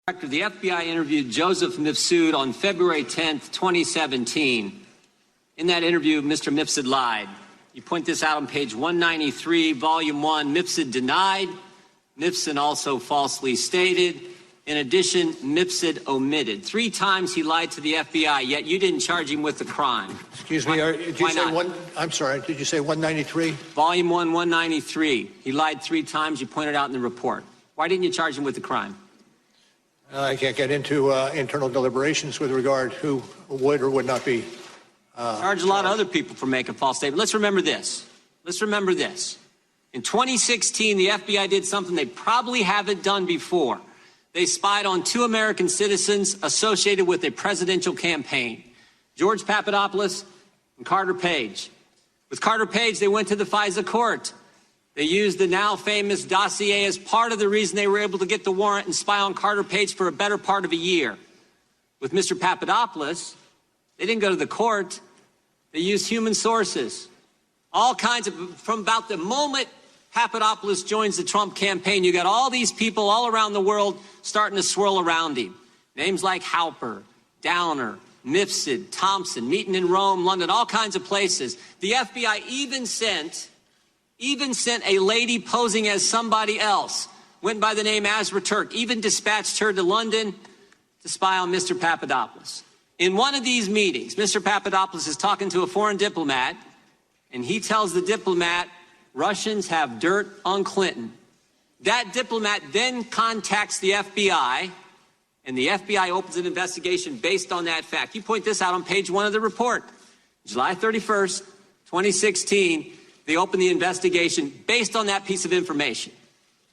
The FBI interviewed Joseph Mifsud on February 10th, 2017. In that interview, Mr. Mifsud lied. You point this out on page 193, volume 1. Mifsud denied. Mifsud also falsely stated. In addition, Mifsud omitted. 3 times he lied to the FBI, yet you didn't charge him with the crime. Excuse me, did you say one? I'm sorry, did you say 193? Volume 1, 193. He lied 3 times. You pointed out in the report. Why didn't you charge him with the crime? I can't get into internal deliberations with regard who would or would not be. Charge a lot of other people for making false statements. Let's remember this. In 2016, the FBI did something they probably haven't done before. They spied on 2 American citizens associated with a presidential campaign, George Papadopoulos and Carter Page. With Carter Page, they went to the FISA court. They used the now famous dossier as part of the reason they were able to get the warrant and spy on Carter Page for a better part of a year. With Mr. Papadopoulos, they didn't go to the court. They used human sources. All kinds of, from about the moment Papadopoulos joins the Trump campaign, you got all these people all around the world starting to swirl around him. Names like Halper, Downer, Mifsud, Thompson, meeting in Rome, London, all kinds of places. The FBI even sent a lady posing as somebody else, went by the name Azra Turk, even dispatched her to London to spy on Mr. Papadopoulos. In one of these meetings, Mr. Papadopoulos is talking to a foreign diplomat, and he tells the diplomat, Russians have dirt on Clinton. That diplomat then contacts the FBI, and the FBI opens an investigation based on that fact. You point this out on page 1 of the report. July 31st, 2016, they open the investigation based on that piece of information.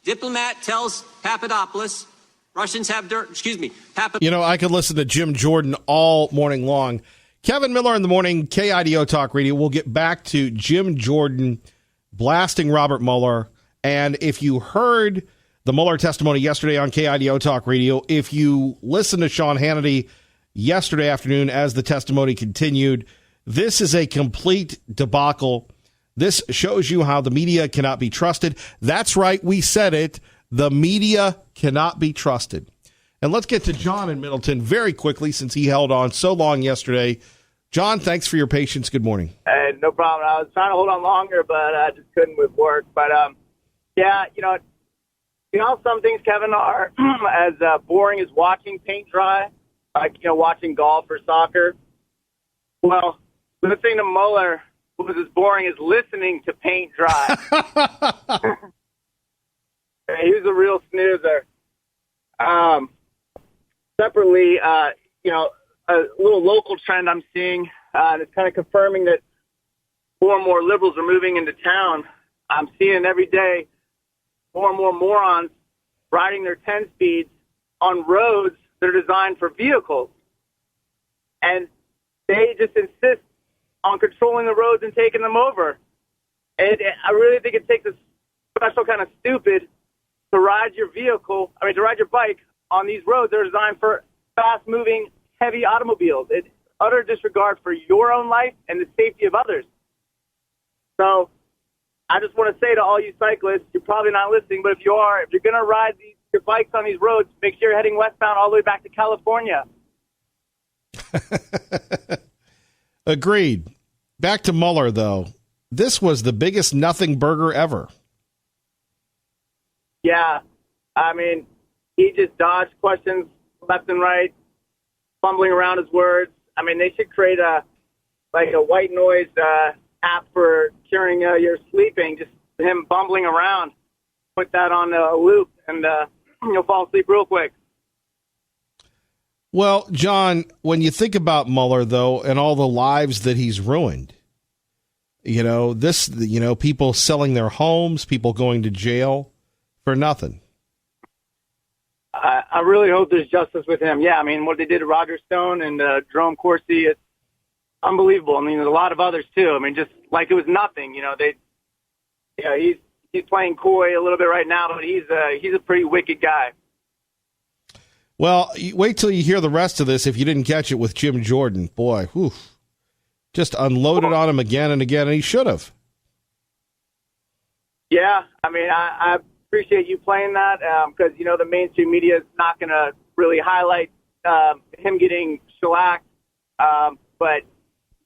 Diplomat tells Papadopoulos, Russians have dirt, I could listen to Jim Jordan all morning long. Kevin Miller in the morning, KIDO Talk Radio. We'll get back to Jim Jordan blasting Robert Mueller. And if you heard the Mueller testimony yesterday on KIDO Talk Radio, if you listened to Sean Hannity yesterday afternoon as the testimony continued, this is a complete debacle. This shows you how the media cannot be trusted. That's right, we said it. The media cannot be trusted. And let's get to John in Middleton very quickly since he held on so long yesterday. John, thanks for your patience. Good morning. No problem. I was trying to hold on longer, but I just couldn't with work. But, some things, Kevin, are as boring as watching paint dry, like, watching golf or soccer. Well, listening to Mueller was as boring as listening to paint dry. He was a real snoozer. Separately, a little local trend I'm seeing, and it's kind of confirming that more and more liberals are moving into town. I'm seeing every day more and more morons riding their 10-speeds on roads that are designed for vehicles. And they just insist on controlling the roads and taking them over. And I really think it takes a special kind of stupid to ride your bike on these roads that are designed for fast-moving, heavy automobiles. It's utter disregard for your own life and the safety of others. So I just want to say to all you cyclists, you're probably not listening, but if you're going to ride your bikes on these roads, make sure you're heading westbound all the way back to California. Agreed. Back to Mueller, though. This was the biggest nothing burger ever. Yeah. He just dodged questions left and right, fumbling around his words. They should create a white noise app for curing your sleeping, just him bumbling around. Put that on a loop, and you'll fall asleep real quick. Well, John, when you think about Mueller, though, and all the lives that he's ruined, people selling their homes, people going to jail for nothing. I really hope there's justice with him. Yeah, what they did to Roger Stone and Jerome Corsi, it's unbelievable. There's a lot of others, too. Just like it was nothing. He's playing coy a little bit right now, but he's a pretty wicked guy. Well, wait till you hear the rest of this if you didn't catch it with Jim Jordan. Boy, whew, just unloaded on him again and again, and he should have. Yeah, I appreciate you playing that because, the mainstream media is not going to really highlight him getting shellacked, but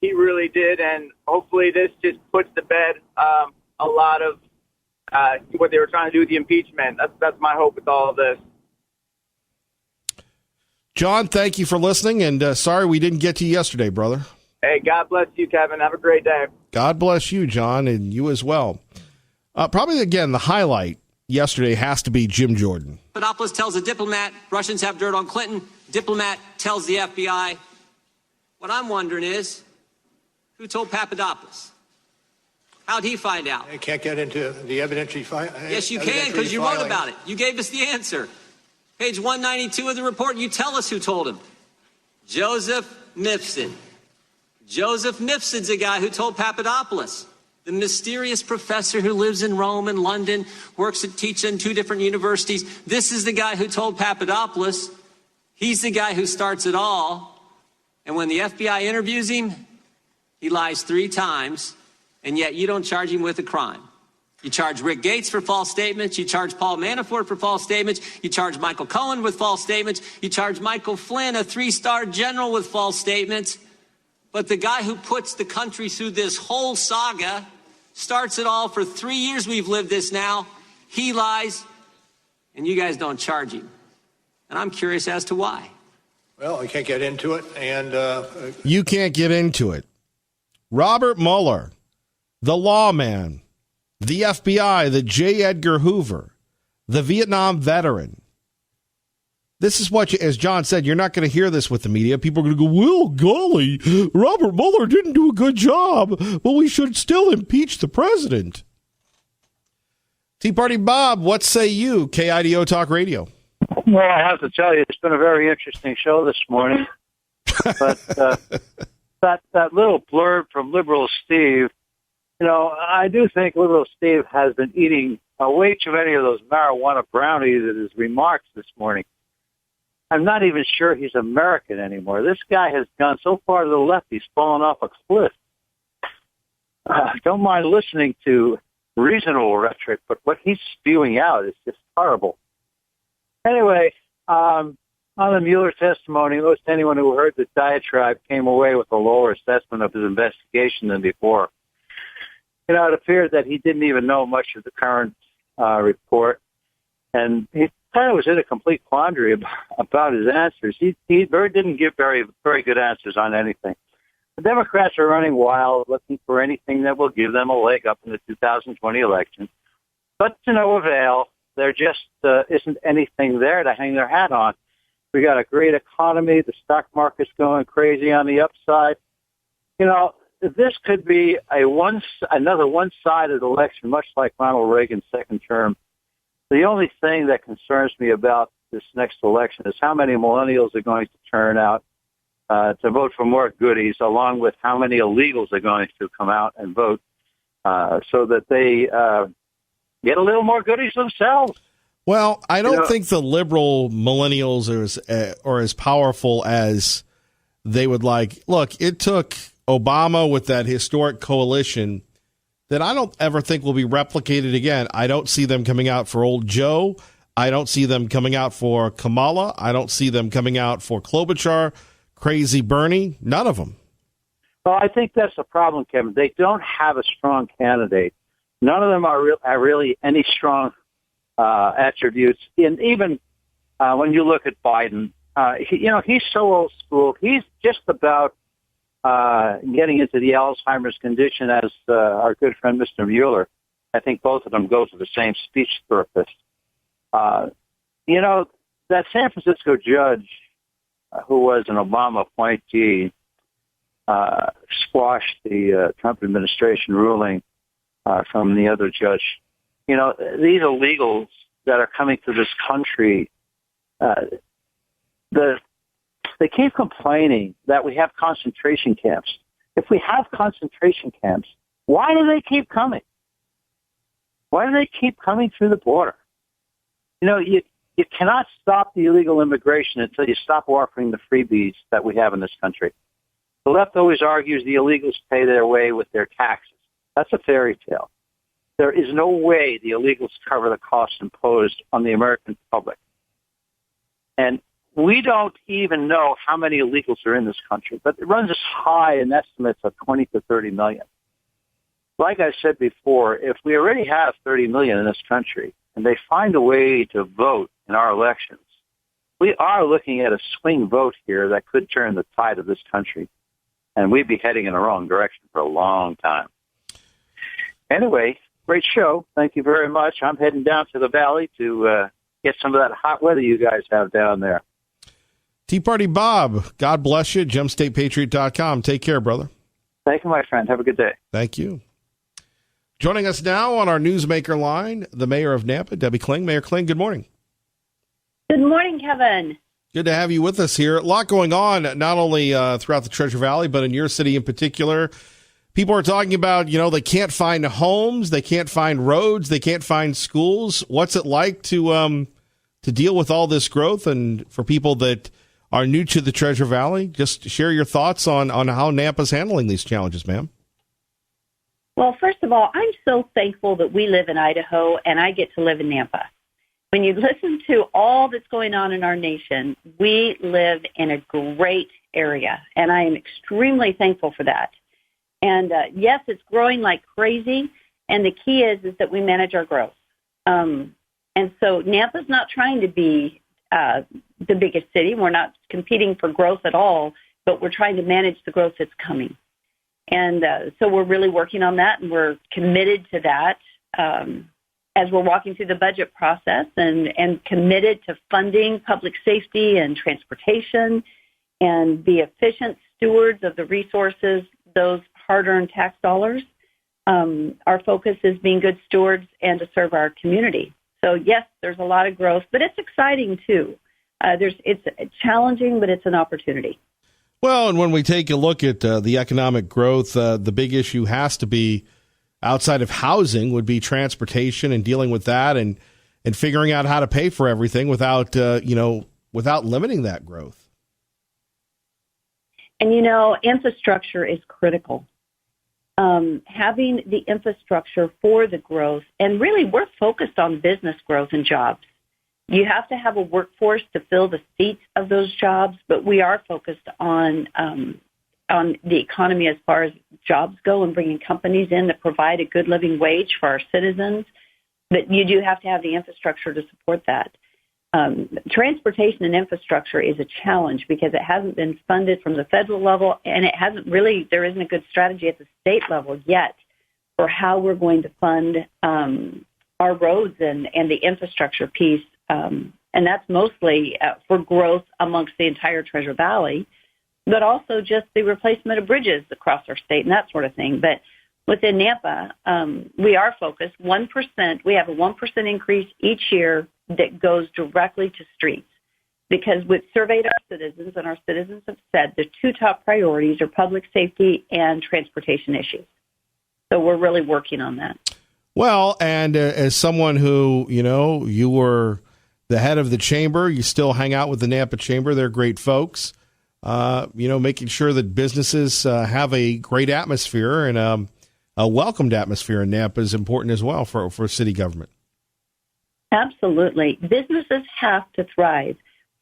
he really did, and hopefully this just puts to bed a lot of what they were trying to do with the impeachment. That's my hope with all of this. John, thank you for listening, and sorry we didn't get to you yesterday, brother. Hey, God bless you, Kevin. Have a great day. God bless you, John, and you as well. Probably, again, the highlight yesterday has to be Jim Jordan. Papadopoulos tells a diplomat Russians have dirt on Clinton. Diplomat tells the FBI. What I'm wondering is, who told Papadopoulos? How'd he find out? I can't get into the evidentiary. Yes, you can, because you wrote about it. You gave us the answer. Page 192 of the report, you tell us who told him. Joseph Mifsud. Joseph Mifsud's the guy who told Papadopoulos. The mysterious professor who lives in Rome and London, teaches in 2 different universities. This is the guy who told Papadopoulos. He's the guy who starts it all. And when the FBI interviews him, he lies 3 times, and yet you don't charge him with a crime. You charge Rick Gates for false statements. You charge Paul Manafort for false statements. You charge Michael Cohen with false statements. You charge Michael Flynn, a 3-star general, with false statements. But the guy who puts the country through this whole saga, starts it all for 3 years we've lived this now, he lies, and you guys don't charge him. And I'm curious as to why. Well, I can't get into it, and you can't get into it. Robert Mueller, the lawman, the FBI, the J. Edgar Hoover, the Vietnam veteran. This is what, as John said, you're not going to hear this with the media. People are going to go, well, golly, Robert Mueller didn't do a good job, but we should still impeach the president. Tea Party Bob, what say you? KIDO Talk Radio. Well, I have to tell you, it's been a very interesting show this morning. But that little blurb from Liberal Steve, I do think Liberal Steve has been eating way too many of those marijuana brownies in his remarks this morning. I'm not even sure he's American anymore. This guy has gone so far to the left, he's fallen off a cliff. Don't mind listening to reasonable rhetoric, but what he's spewing out is just horrible. Anyway, on the Mueller testimony, most anyone who heard the diatribe came away with a lower assessment of his investigation than before. It appeared that he didn't even know much of the current report, and he kind of was in a complete quandary about his answers. He didn't give very, very good answers on anything. The Democrats are running wild, looking for anything that will give them a leg up in the 2020 election. But to no avail. There just isn't anything there to hang their hat on. We got a great economy. The stock market's going crazy on the upside. This could be another one-sided election, much like Ronald Reagan's second term. The only thing that concerns me about this next election is how many millennials are going to turn out to vote for more goodies, along with how many illegals are going to come out and vote so that they get a little more goodies themselves. Well, I don't think the liberal millennials are as powerful as they would like. Look, it took Obama with that historic coalition that I don't ever think will be replicated again. I don't see them coming out for old Joe. I don't see them coming out for Kamala. I don't see them coming out for Klobuchar, Crazy Bernie. None of them. Well, I think that's the problem, Kevin. They don't have a strong candidate. None of them are really any strong attributes. And even when you look at Biden, he's so old school. He's just about getting into the Alzheimer's condition as our good friend Mr. Mueller. I think both of them go to the same speech therapist. That San Francisco judge who was an Obama appointee squashed the Trump administration ruling from the other judge. These illegals that are coming to this country, they keep complaining that we have concentration camps. If we have concentration camps, why do they keep coming? Why do they keep coming through the border? You cannot stop the illegal immigration until you stop offering the freebies that we have in this country. The left always argues the illegals pay their way with their taxes. That's a fairy tale. There is no way the illegals cover the costs imposed on the American public. And we don't even know how many illegals are in this country, but it runs as high in estimates of 20 to 30 million. Like I said before, if we already have 30 million in this country and they find a way to vote in our elections, we are looking at a swing vote here that could turn the tide of this country, and we'd be heading in the wrong direction for a long time. Anyway, great show. Thank you very much. I'm heading down to the valley to get some of that hot weather you guys have down there. Tea Party Bob, God bless you. GemStatePatriot.com. Take care, brother. Thank you, my friend. Have a good day. Thank you. Joining us now on our Newsmaker line, the mayor of Nampa, Debbie Kling. Mayor Kling, good morning. Good morning, Kevin. Good to have you with us here. A lot going on, not only throughout the Treasure Valley, but in your city in particular. People are talking about, they can't find homes, they can't find roads, they can't find schools. What's it like to deal with all this growth? And for people that are new to the Treasure Valley, just share your thoughts on how Nampa's handling these challenges, ma'am. Well, first of all, I'm so thankful that we live in Idaho and I get to live in Nampa. When you listen to all that's going on in our nation, we live in a great area, and I am extremely thankful for that. And yes, it's growing like crazy, and the key is that we manage our growth. And so Nampa's not trying to be the biggest city. We're not competing for growth at all, but we're trying to manage the growth that's coming. And so we're really working on that, and we're committed to that as we're walking through the budget process, and committed to funding public safety and transportation and be efficient stewards of the resources, those hard-earned tax dollars. Our focus is being good stewards and to serve our community. So, yes, there's a lot of growth, but it's exciting, too. It's challenging, but it's an opportunity. Well, and when we take a look at the economic growth, the big issue has to be, outside of housing, would be transportation and dealing with that and figuring out how to pay for everything without limiting that growth. And, infrastructure is critical. Having the infrastructure for the growth, and really we're focused on business growth and jobs. You have to have a workforce to fill the seats of those jobs, but we are focused on the economy as far as jobs go and bringing companies in that provide a good living wage for our citizens. But you do have to have the infrastructure to support that. Transportation and infrastructure is a challenge because it hasn't been funded from the federal level, and there isn't a good strategy at the state level yet for how we're going to fund our roads and the infrastructure piece. And that's mostly for growth amongst the entire Treasure Valley, but also just the replacement of bridges across our state and that sort of thing. But within Nampa, we are focused 1%. We have a 1% increase each year that goes directly to streets, because we've surveyed our citizens, and our citizens have said the two top priorities are public safety and transportation issues. So we're really working on that. Well, and as someone who, you were the head of the chamber, you still hang out with the Nampa Chamber. They're great folks. Making sure that businesses have a great atmosphere and a welcomed atmosphere in Nampa is important as well for city government. Absolutely. Businesses have to thrive.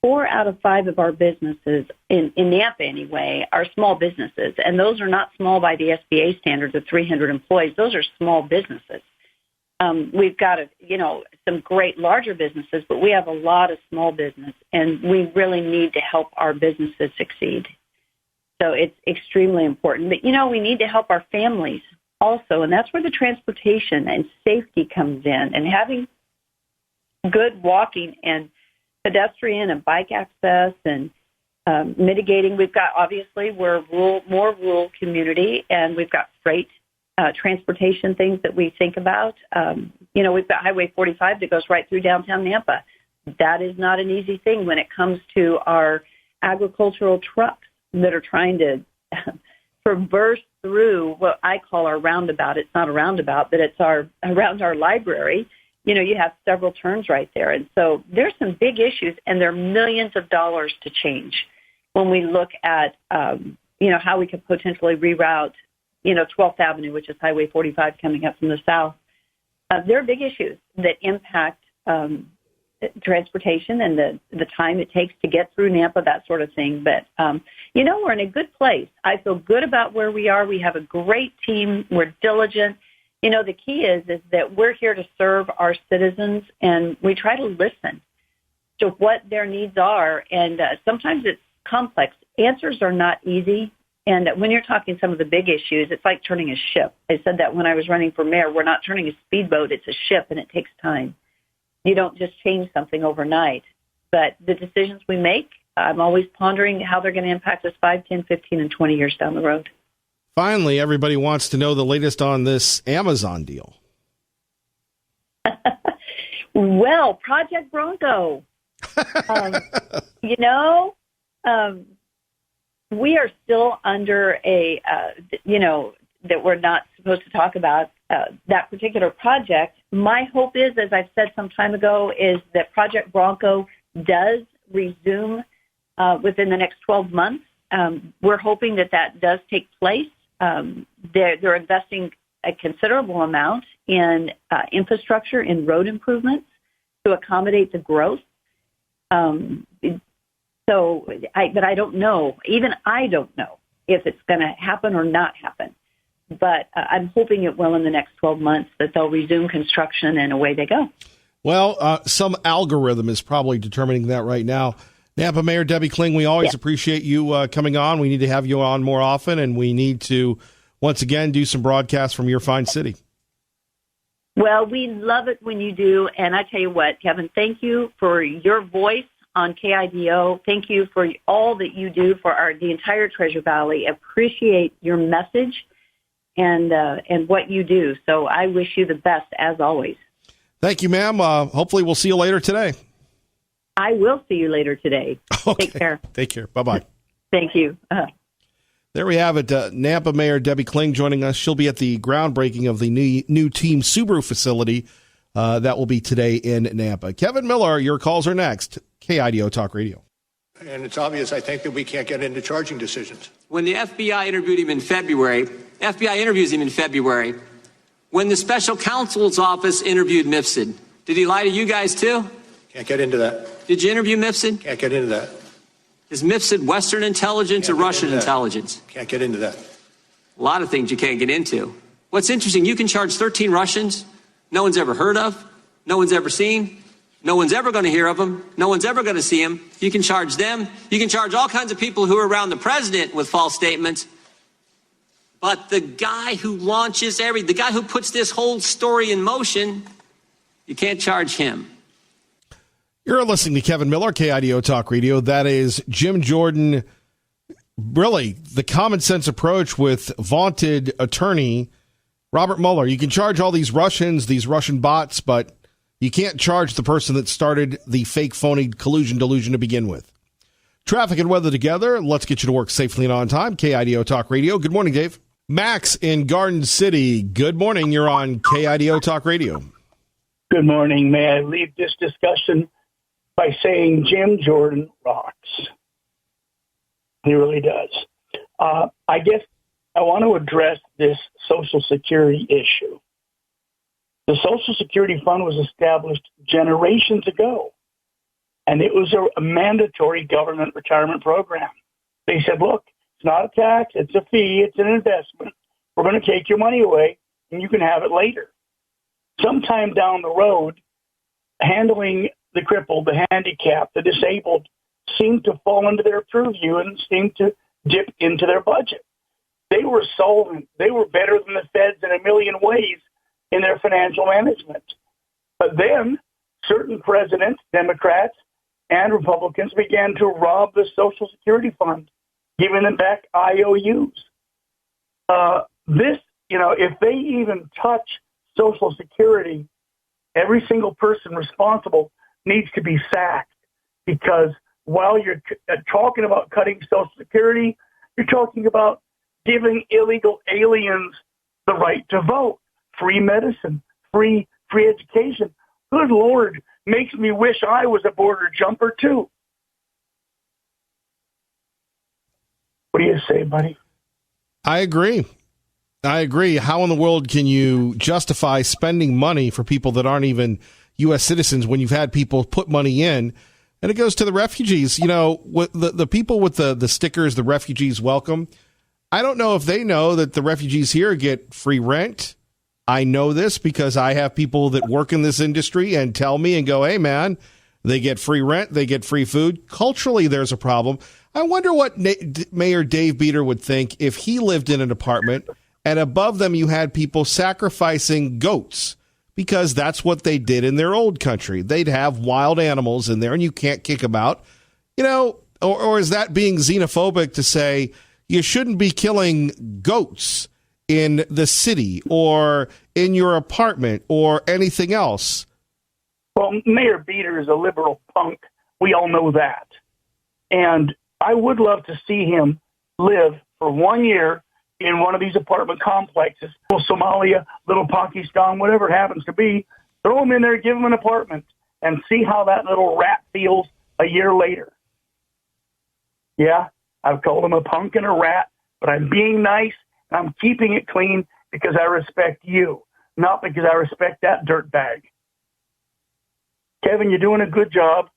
4 out of 5 of our businesses, in Nampa anyway, are small businesses. And those are not small by the SBA standards of 300 employees. Those are small businesses. We've got some great larger businesses, but we have a lot of small business, and we really need to help our businesses succeed. So it's extremely important. But, we need to help our families also, and that's where the transportation and safety comes in, and having good walking and pedestrian and bike access and mitigating. We've got, obviously, we're more rural community, and we've got freight transportation things that we think about. We've got Highway 45 that goes right through downtown Nampa. That is not an easy thing when it comes to our agricultural trucks that are trying to traverse through what I call our roundabout. It's not a roundabout, but it's around our library. You have several turns right there. And so there's some big issues, and there are millions of dollars to change when we look at, how we could potentially reroute 12th Avenue, which is Highway 45 coming up from the south. There are big issues that impact transportation and the time it takes to get through Nampa, that sort of thing. But, we're in a good place. I feel good about where we are. We have a great team. We're diligent. The key is that we're here to serve our citizens, and we try to listen to what their needs are. And sometimes it's complex. Answers are not easy. And when you're talking some of the big issues, it's like turning a ship. I said that when I was running for mayor. We're not turning a speedboat. It's a ship, and it takes time. You don't just change something overnight. But the decisions we make, I'm always pondering how they're going to impact us 5, 10, 15, and 20 years down the road. Finally, everybody wants to know the latest on this Amazon deal. Well, Project Bronco. We are still under that we're not supposed to talk about that particular project. My hope is, as I've said some time ago, is that Project Bronco does resume within the next 12 months. We're hoping that does take place. They're investing a considerable amount in infrastructure, in road improvements to accommodate the growth. But I don't know. Even I don't know if it's going to happen or not happen. But I'm hoping it will in the next 12 months, that they'll resume construction and away they go. Well, some algorithm is probably determining that right now. Nampa Mayor Debbie Kling, we always appreciate you coming on. We need to have you on more often, and we need to, once again, do some broadcasts from your fine city. Well, we love it when you do. And I tell you what, Kevin, thank you for your voice on KIDO. Thank you for all that you do for the entire Treasure Valley. Appreciate your message and what you do. So I wish you the best, as always. Thank you, ma'am. Hopefully we'll see you later today. I will see you later today. Okay. Take care. Take care. Bye-bye. Thank you. There we have it. Nampa Mayor Debbie Kling joining us. She'll be at the groundbreaking of the new Team Subaru facility that will be today in Nampa. Kevin Miller, your calls are next. KIDO Talk Radio. And it's obvious, I think, that we can't get into charging decisions. When the FBI interviewed him in February, FBI interviews him in February. When the special counsel's office interviewed Mifsud, did he lie to you guys too? Can't get into that. Did you interview Mifsud? Can't get into that. Is Mifsud Western intelligence or Russian intelligence? Can't get into that. A lot of things you can't get into. What's interesting, you can charge 13 Russians no one's ever heard of, no one's ever seen, no one's ever going to hear of them, no one's ever going to see them. You can charge them. You can charge all kinds of people who are around the president with false statements. But the guy who launches the guy who puts this whole story in motion, you can't charge him. You're listening to Kevin Miller, KIDO Talk Radio. That is Jim Jordan. Really, the common sense approach with vaunted attorney Robert Mueller. You can charge all these Russians, these Russian bots, but you can't charge the person that started the fake, phony collusion delusion to begin with. Traffic and weather together. Let's get you to work safely and on time. KIDO Talk Radio. Good morning, Dave. Max in Garden City. Good morning. You're on KIDO Talk Radio. Good morning. May I lead this discussion by saying Jim Jordan rocks. He really does. I guess I want to address this Social Security issue. The Social Security Fund was established generations ago, and it was a mandatory government retirement program. They said, look, it's not a tax, it's a fee, it's an investment. We're going to take your money away, and you can have it later. Sometime down the road, handling the crippled, the handicapped, the disabled seemed to fall into their purview and seemed to dip into their budget. They were solvent. They were better than the feds in a million ways in their financial management. But then certain presidents, Democrats and Republicans, began to rob the Social Security Fund, giving them back IOUs. If they even touch Social Security, every single person responsible needs to be sacked, because while you're talking about cutting Social Security, you're talking about giving illegal aliens the right to vote, free medicine, free education. Good Lord, makes me wish I was a border jumper too. What do you say, buddy? I agree. How in the world can you justify spending money for people that aren't even U.S. citizens when you've had people put money in, and it goes to the refugees. You know, the people with the stickers, the refugees welcome. I don't know if they know that the refugees here get free rent. I know this because I have people that work in this industry and tell me and go, hey, man, they get free rent, they get free food. Culturally, there's a problem. I wonder what Mayor Dave Beater would think if he lived in an apartment and above them you had people sacrificing goats because that's what they did in their old country. They'd have wild animals in there and you can't kick them out. You know, or is that being xenophobic to say you shouldn't be killing goats in the city or in your apartment or anything else? Well, Mayor Beater is a liberal punk. We all know that. And I would love to see him live for 1 year in one of these apartment complexes, little Somalia, little Pakistan, whatever it happens to be. Throw him in there, give him an apartment, and see how that little rat feels a year later. Yeah, I've called him a punk and a rat, but I'm being nice. I'm keeping it clean because I respect you, not because I respect that dirtbag. Kevin, you're doing a good job.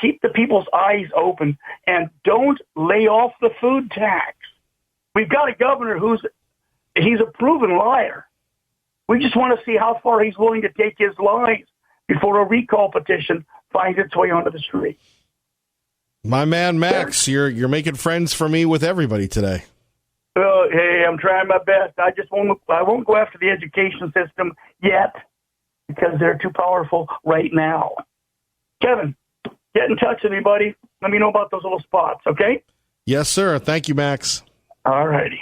Keep the people's eyes open and don't lay off the food tax. We've got a governor he's a proven liar. We just want to see how far he's willing to take his lies before a recall petition finds its way onto the street. My man, Max, you're making friends for me with everybody today. Oh, hey, I'm trying my best. I won't go after the education system yet because they're too powerful right now. Kevin, get in touch with me, buddy. Let me know about those little spots, okay? Yes, sir. Thank you, Max. All righty.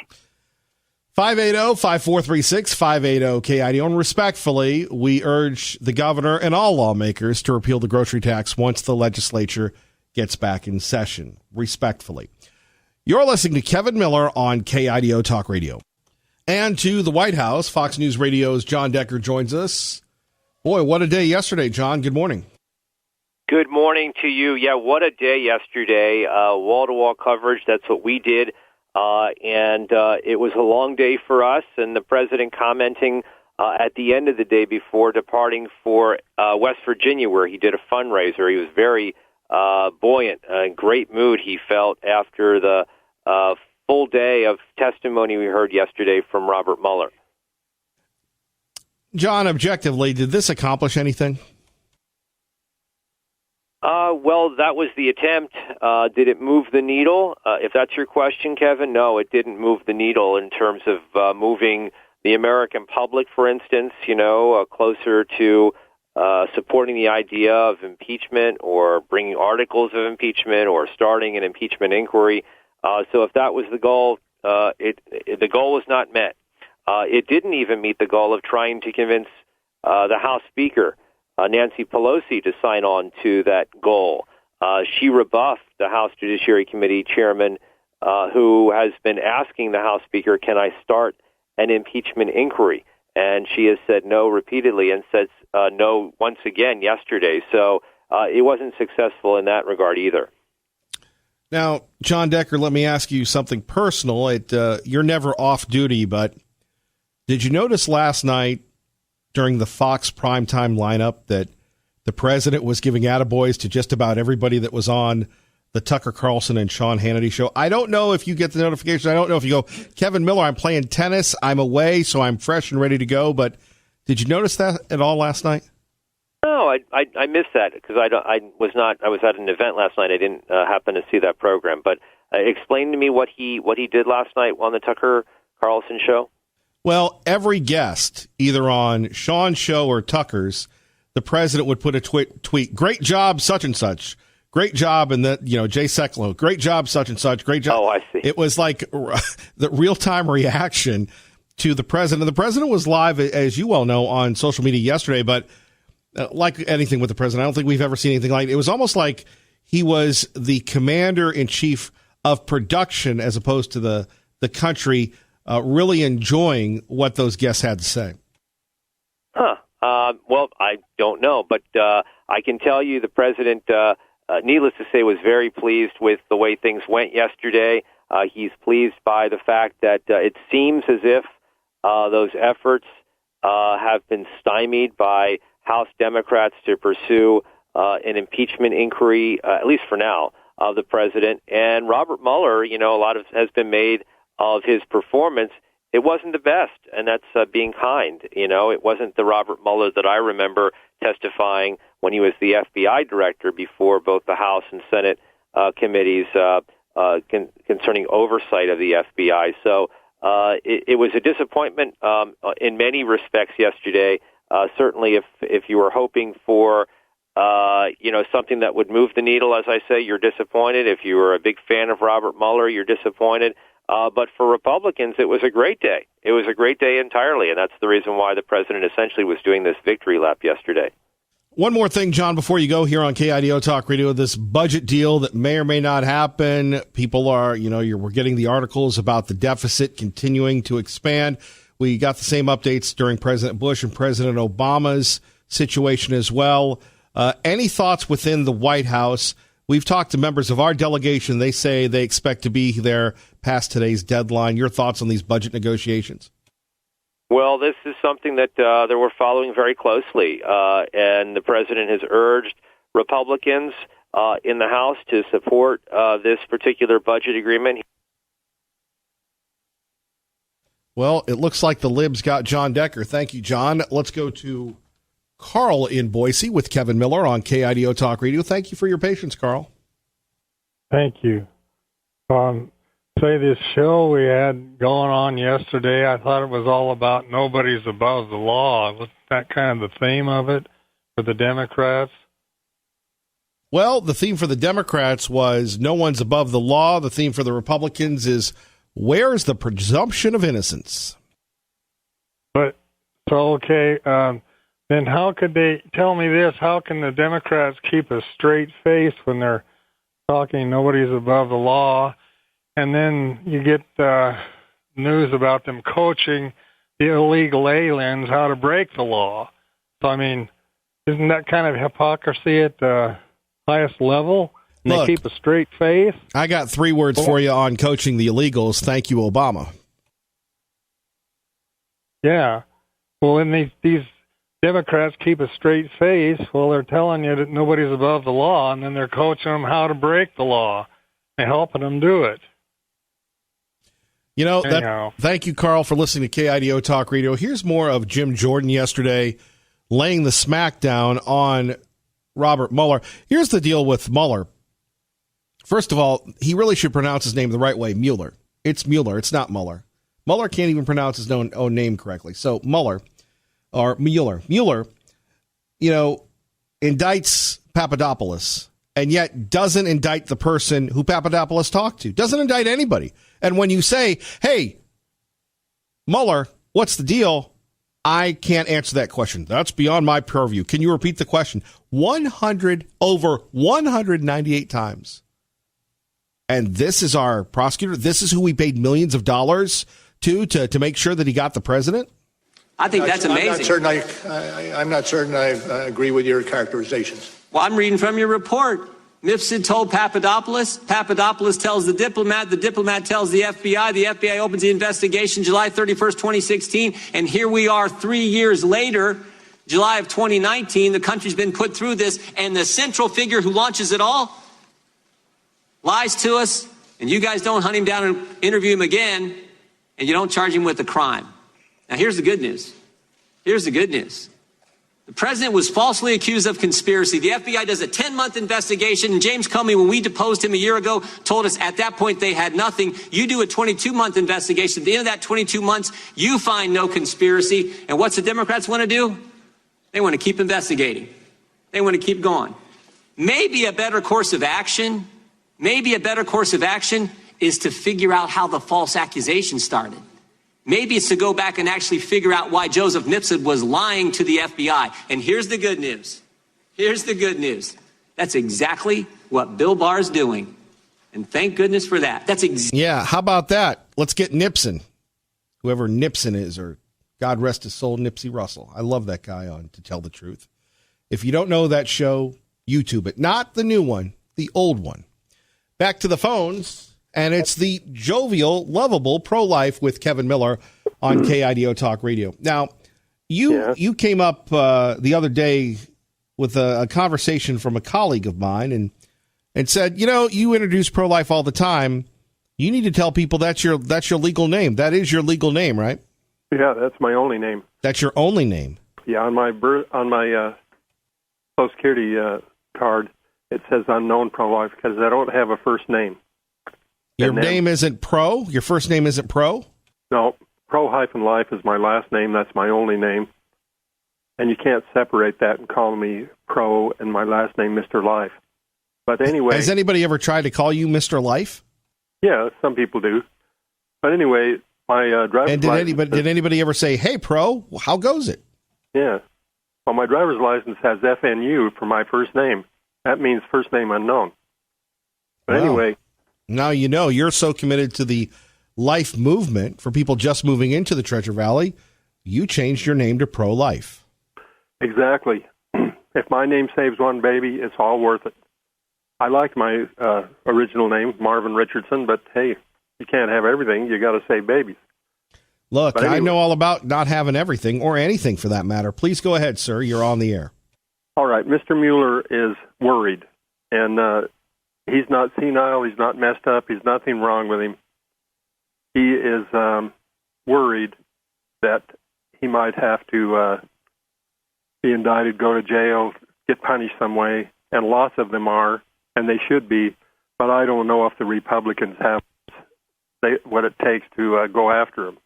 580-5436, 580-KIDO. And respectfully, we urge the governor and all lawmakers to repeal the grocery tax once the legislature gets back in session. Respectfully. You're listening to Kevin Miller on KIDO Talk Radio. And to the White House, Fox News Radio's John Decker joins us. Boy, what a day yesterday, John. Good morning. Good morning to you. Yeah, what a day yesterday. Wall-to-wall coverage, that's what we did. And it was a long day for us, and the president commenting at the end of the day before departing for West Virginia, where he did a fundraiser. He was very buoyant, great mood he felt after the full day of testimony we heard yesterday from Robert Mueller. John, objectively, did this accomplish anything? Well, that was the attempt. Did it move the needle? If that's your question, Kevin, no, it didn't move the needle in terms of moving the American public, for instance, closer to supporting the idea of impeachment or bringing articles of impeachment or starting an impeachment inquiry. So if that was the goal, the goal was not met. It didn't even meet the goal of trying to convince the House Speaker, Nancy Pelosi, to sign on to that goal. She rebuffed the House Judiciary Committee chairman, who has been asking the House Speaker, can I start an impeachment inquiry? And she has said no repeatedly and said no once again yesterday. So it wasn't successful in that regard either. Now, John Decker, let me ask you something personal. You're never off duty, but did you notice last night during the Fox primetime lineup that the president was giving attaboys to just about everybody that was on the Tucker Carlson and Sean Hannity show? I don't know if you get the notification. I don't know if you go, Kevin Miller, I'm playing tennis. I'm away, so I'm fresh and ready to go. But did you notice that at all last night? No, I missed that because I was at an event last night. I didn't happen to see that program. But explain to me what he did last night on the Tucker Carlson show. Well, every guest, either on Sean's show or Tucker's, the president would put a tweet, great job, such and such. Great job, and that, Jay Sekulow, great job, such and such, great job. Oh, I see. It was like the real-time reaction to the president. The president was live, as you well know, on social media yesterday, but like anything with the president, I don't think we've ever seen anything like it. It was almost like he was the commander-in-chief of production as opposed to the country really enjoying what those guests had to say. Huh. Well, I don't know, but I can tell you the president, needless to say, was very pleased with the way things went yesterday. He's pleased by the fact that it seems as if those efforts have been stymied by House Democrats to pursue an impeachment inquiry, at least for now, of the president. And Robert Mueller, a lot has been made of his performance. It wasn't the best, and that's being kind. It wasn't the Robert Mueller that I remember testifying when he was the FBI director before both the House and Senate committees concerning oversight of the FBI. So it was a disappointment in many respects yesterday. Certainly, if you were hoping for something that would move the needle, as I say, you're disappointed. If you were a big fan of Robert Mueller, you're disappointed. But for Republicans, it was a great day. It was a great day entirely, and that's the reason why the president essentially was doing this victory lap yesterday. One more thing, John, before you go here on KIDO Talk Radio, this budget deal that may or may not happen. People are, we're getting the articles about the deficit continuing to expand. We got the same updates during President Bush and President Obama's situation as well. Any thoughts within the White House? We've talked to members of our delegation. They say they expect to be there past today's deadline. Your thoughts on these budget negotiations? Well, this is something that we're following very closely, and the president has urged Republicans in the House to support this particular budget agreement. Well, it looks like the libs got John Decker. Thank you, John. Let's go to Carl in Boise with Kevin Miller on KIDO Talk Radio. Thank you for your patience, Carl. Thank you. Say this show we had going on yesterday, I thought it was all about nobody's above the law. Was that kind of the theme of it for the Democrats? Well, the theme for the Democrats was no one's above the law. The theme for the Republicans is where's the presumption of innocence? Then how could they tell me this? How can the Democrats keep a straight face when they're talking nobody's above the law? And then you get news about them coaching the illegal aliens how to break the law. So, isn't that kind of hypocrisy at the highest level? And Look, they keep a straight face? I got 3 words for you on coaching the illegals. Thank you, Obama. Yeah. Well, then these Democrats keep a straight face. Well, they're telling you that nobody's above the law, and then they're coaching them how to break the law. They're helping them do it. Thank you, Carl, for listening to KIDO Talk Radio. Here's more of Jim Jordan yesterday laying the smackdown on Robert Mueller. Here's the deal with Mueller. First of all, he really should pronounce his name the right way, Mueller. It's Mueller. It's not Mueller. Mueller can't even pronounce his own name correctly. So Mueller, or Mueller, indicts Papadopoulos and yet doesn't indict the person who Papadopoulos talked to. Doesn't indict anybody. And when you say, hey, Mueller, what's the deal? I can't answer that question. That's beyond my purview. Can you repeat the question? Over 198 times. And this is our prosecutor. This is who we paid millions of dollars to make sure that he got the president. I think that's amazing. I'm not certain I agree with your characterizations. Well, I'm reading from your report. Mifsud told Papadopoulos. Papadopoulos tells the diplomat tells the FBI opens the investigation July 31st, 2016, and here we are 3 years later, July of 2019, the country's been put through this, and the central figure who launches it all lies to us, and you guys don't hunt him down and interview him again, and you don't charge him with a crime. Now, here's the good news. The president was falsely accused of conspiracy. The FBI does a 10-month investigation, and James Comey, when we deposed him a year ago, told us at that point they had nothing. You do a 22-month investigation. At the end of that 22 months, you find no conspiracy. And what's the Democrats want to do? They want to keep investigating. They want to keep going. Maybe a better course of action is to figure out how the false accusation started. Maybe it's to go back and actually figure out why Joseph Mifsud was lying to the FBI. And here's the good news. That's exactly what Bill Barr is doing. And thank goodness for that. Yeah, how about that? Let's get Nipson, whoever Nipson is, or God rest his soul, Nipsey Russell. I love that guy on To Tell the Truth. If you don't know that show, YouTube it. Not the new one, the old one. Back to the phones. And it's the jovial, lovable pro-life with Kevin Miller on KIDO Talk Radio. Now, You came up the other day with a conversation from a colleague of mine and said, you introduce pro-life all the time. You need to tell people that's your legal name. That is your legal name, right? Yeah, that's my only name. That's your only name. Yeah, on my Social Security card, it says unknown pro-life because I don't have a first name. Your name isn't Pro? Your first name isn't Pro? No, Pro-Life is my last name. That's my only name. And you can't separate that and call me Pro and my last name Mr. Life. But anyway... Has anybody ever tried to call you Mr. Life? Yeah, some people do. But anyway, my driver's license... And did anybody ever say, hey, Pro, how goes it? Yeah. Well, my driver's license has FNU for my first name. That means first name unknown. But anyway... Now you're so committed to the life movement for people just moving into the Treasure Valley, you changed your name to Pro-Life. Exactly. If my name saves one baby, it's all worth it. I like my original name, Marvin Richardson, but hey, you can't have everything. You got to save babies. Look, anyway, I know all about not having everything or anything for that matter. Please go ahead, sir. You're on the air. All right. Mr. Mueller is worried, and he's not senile. He's not messed up. There's nothing wrong with him. He is worried that he might have to be indicted, go to jail, get punished some way, and lots of them are, and they should be, but I don't know if the Republicans have what it takes to go after him.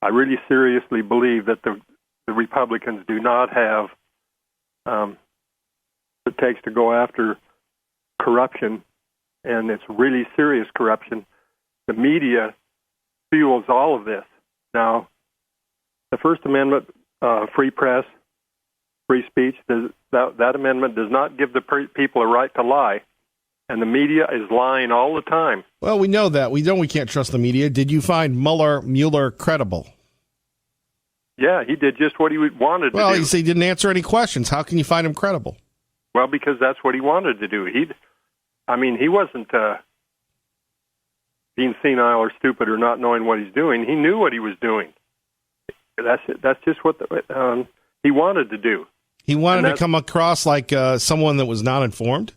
I really seriously believe that the Republicans do not have what it takes to go after corruption, and it's really serious corruption. The media fuels all of this. Now, the First Amendment, free press, free speech, that amendment does not give the people a right to lie, and the media is lying all the time. Well, we know that. We know we can't trust the media. Did you find Mueller credible? Yeah, he did just what he wanted to do. Well, he didn't answer any questions. How can you find him credible? Well, because that's what he wanted to do. He wasn't being senile or stupid or not knowing what he's doing. He knew what he was doing. That's just what he wanted to do. He wanted to come across like someone that was not informed?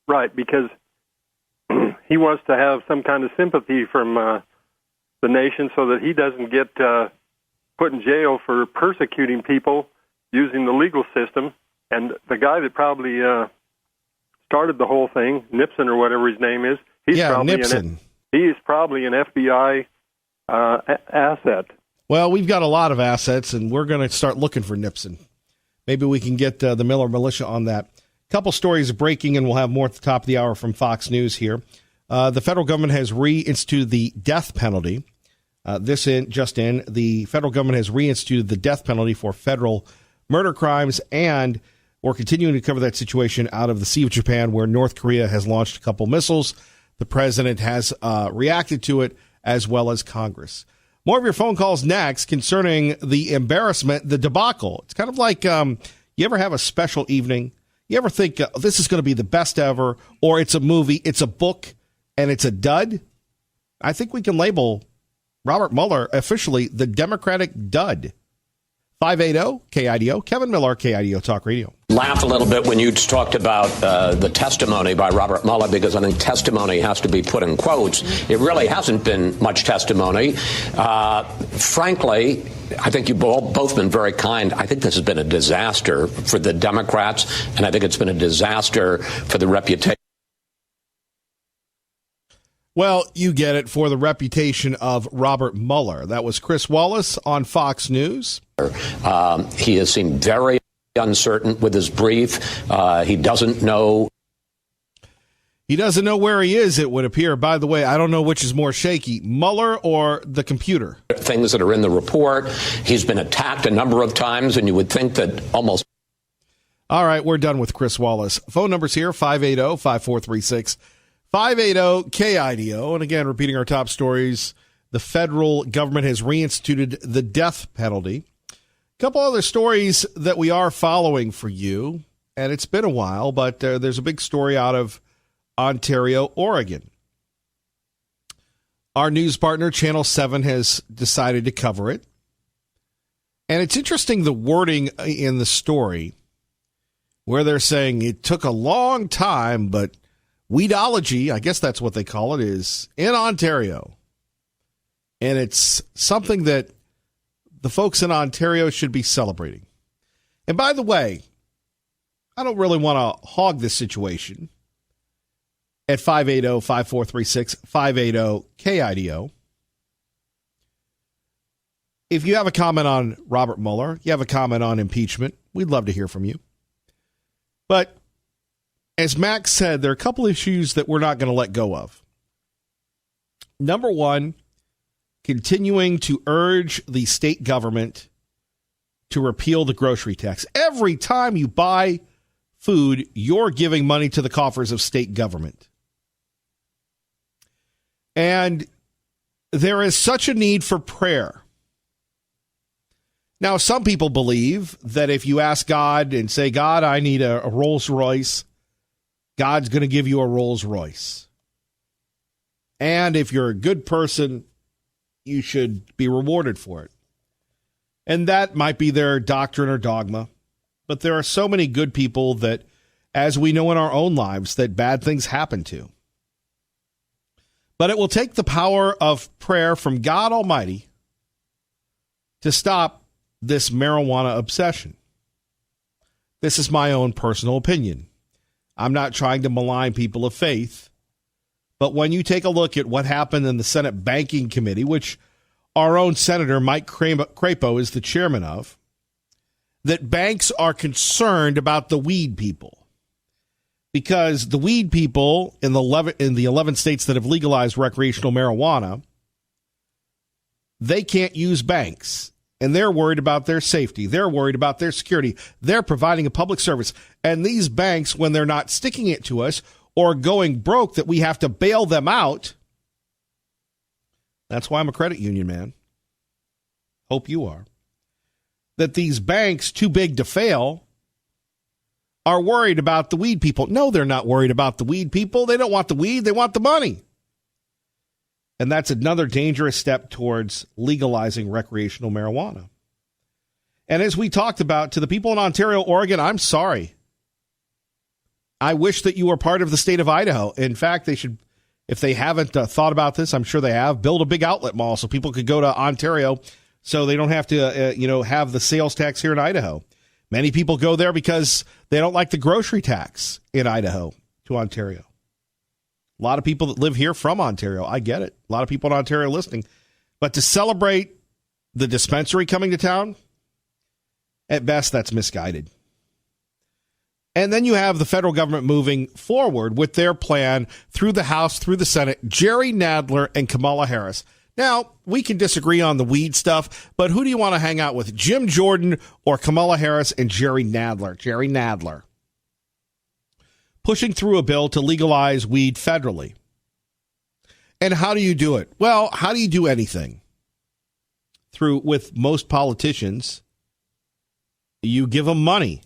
Right, because he wants to have some kind of sympathy from the nation so that he doesn't get put in jail for persecuting people using the legal system. And the guy that probably started the whole thing, Nipson or whatever his name is, he's probably an FBI asset. Well, we've got a lot of assets, and we're going to start looking for Nipson. Maybe we can get the Miller militia on that. A couple stories breaking, and we'll have more at the top of the hour from Fox News here. The federal government has reinstituted the death penalty. The federal government has reinstituted the death penalty for federal murder crimes, and we're continuing to cover that situation out of the Sea of Japan, where North Korea has launched a couple missiles. The president has reacted to it, as well as Congress. More of your phone calls next concerning the embarrassment, the debacle. It's kind of like you ever have a special evening? You ever think this is going to be the best ever, or it's a movie, it's a book, and it's a dud? I think we can label Robert Mueller officially the Democratic dud. 580-KIDO, Kevin Miller, KIDO Talk Radio. Laughed a little bit when you talked about the testimony by Robert Mueller, because I think testimony has to be put in quotes. It really hasn't been much testimony. Frankly, I think you've both been very kind. I think this has been a disaster for the Democrats, and I think it's been a disaster for the reputation. Well, you get it, for the reputation of Robert Mueller. That was Chris Wallace on Fox News. He has seemed very uncertain with his brief. He doesn't know. He doesn't know where he is, it would appear. By the way, I don't know which is more shaky, Mueller or the computer. Things that are in the report. He's been attacked a number of times, and you would think that almost. All right, we're done with Chris Wallace. Phone numbers here, 580-5436. 580-KIDO. And again, repeating our top stories, the federal government has reinstituted the death penalty. A couple other stories that we are following for you, and it's been a while, but there's a big story out of Ontario, Oregon. Our news partner, Channel 7, has decided to cover it. And it's interesting the wording in the story where they're saying it took a long time, but weedology, I guess that's what they call it, is in Ontario. And it's something that the folks in Ontario should be celebrating. And by the way, I don't really want to hog this situation at 580-5436, 580-KIDO. If you have a comment on Robert Mueller, you have a comment on impeachment, we'd love to hear from you. But as Max said, there are a couple issues that we're not going to let go of. Number one, continuing to urge the state government to repeal the grocery tax. Every time you buy food, you're giving money to the coffers of state government. And there is such a need for prayer. Now, some people believe that if you ask God and say, God, I need a Rolls Royce, God's going to give you a Rolls Royce. And if you're a good person, you should be rewarded for it. And that might be their doctrine or dogma. But there are so many good people that, as we know in our own lives, that bad things happen to. But it will take the power of prayer from God Almighty to stop this marijuana obsession. This is my own personal opinion. I'm not trying to malign people of faith. But when you take a look at what happened in the Senate Banking Committee, which our own Senator Mike Crapo is the chairman of, that banks are concerned about the weed people. Because the weed people in the 11 states that have legalized recreational marijuana, they can't use banks. And they're worried about their safety. They're worried about their security. They're providing a public service. And these banks, when they're not sticking it to us or going broke that we have to bail them out, that's why I'm a credit union man. Hope you are. That these banks, too big to fail, are worried about the weed people. No, they're not worried about the weed people. They don't want the weed. They want the money. And that's another dangerous step towards legalizing recreational marijuana. And as we talked about, to the people in Ontario, Oregon, I'm sorry. I wish that you were part of the state of Idaho. In fact, they should, if they haven't thought about this, I'm sure they have, build a big outlet mall so people could go to Ontario so they don't have to, have the sales tax here in Idaho. Many people go there because they don't like the grocery tax in Idaho to Ontario. A lot of people that live here from Ontario. I get it. A lot of people in Ontario listening. But to celebrate the dispensary coming to town, at best, that's misguided. And then you have the federal government moving forward with their plan through the House, through the Senate, Jerry Nadler and Kamala Harris. Now, we can disagree on the weed stuff, but who do you want to hang out with, Jim Jordan or Kamala Harris and Jerry Nadler? Jerry Nadler. Pushing through a bill to legalize weed federally. And how do you do it? Well, how do you do anything? With most politicians, you give them money.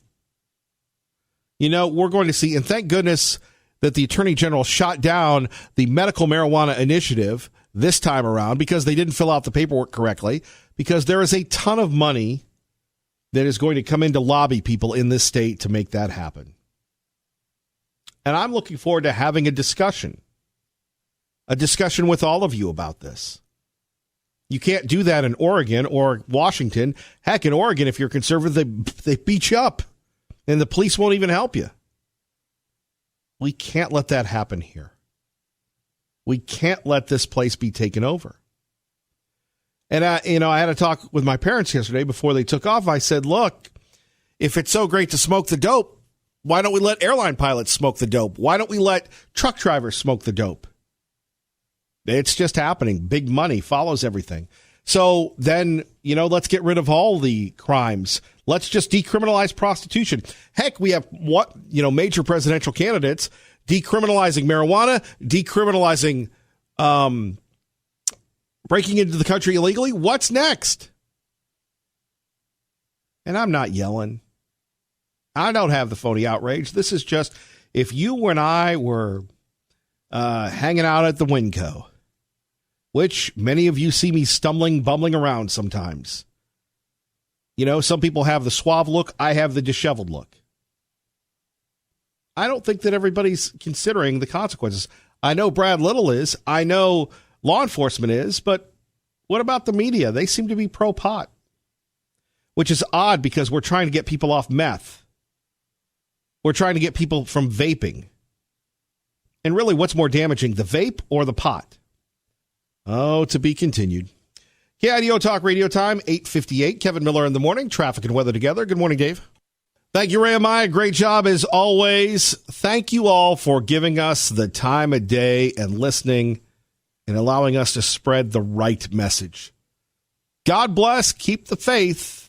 We're going to see, and thank goodness that the Attorney General shot down the medical marijuana initiative this time around because they didn't fill out the paperwork correctly, because there is a ton of money that is going to come in to lobby people in this state to make that happen. And I'm looking forward to having a discussion with all of you about this. You can't do that in Oregon or Washington. Heck, in Oregon, if you're conservative, they beat you up, and the police won't even help you. We can't let that happen here. We can't let this place be taken over. And I had a talk with my parents yesterday before they took off. I said, look, if it's so great to smoke the dope, why don't we let airline pilots smoke the dope? Why don't we let truck drivers smoke the dope? It's just happening. Big money follows everything. So then, let's get rid of all the crimes. Let's just decriminalize prostitution. Heck, we have major presidential candidates decriminalizing marijuana, decriminalizing breaking into the country illegally. What's next? And I'm not yelling. I don't have the phony outrage. This is just, if you and I were hanging out at the Winco, which many of you see me bumbling around sometimes. You know, some people have the suave look. I have the disheveled look. I don't think that everybody's considering the consequences. I know Brad Little is. I know law enforcement is. But what about the media? They seem to be pro-pot, which is odd because we're trying to get people off meth. We're trying to get people from vaping. And really, what's more damaging, the vape or the pot? Oh, to be continued. KIDO Talk Radio Time, 8:58. Kevin Miller in the morning. Traffic and weather together. Good morning, Dave. Thank you, Ray Amaya. Great job as always. Thank you all for giving us the time of day and listening and allowing us to spread the right message. God bless. Keep the faith.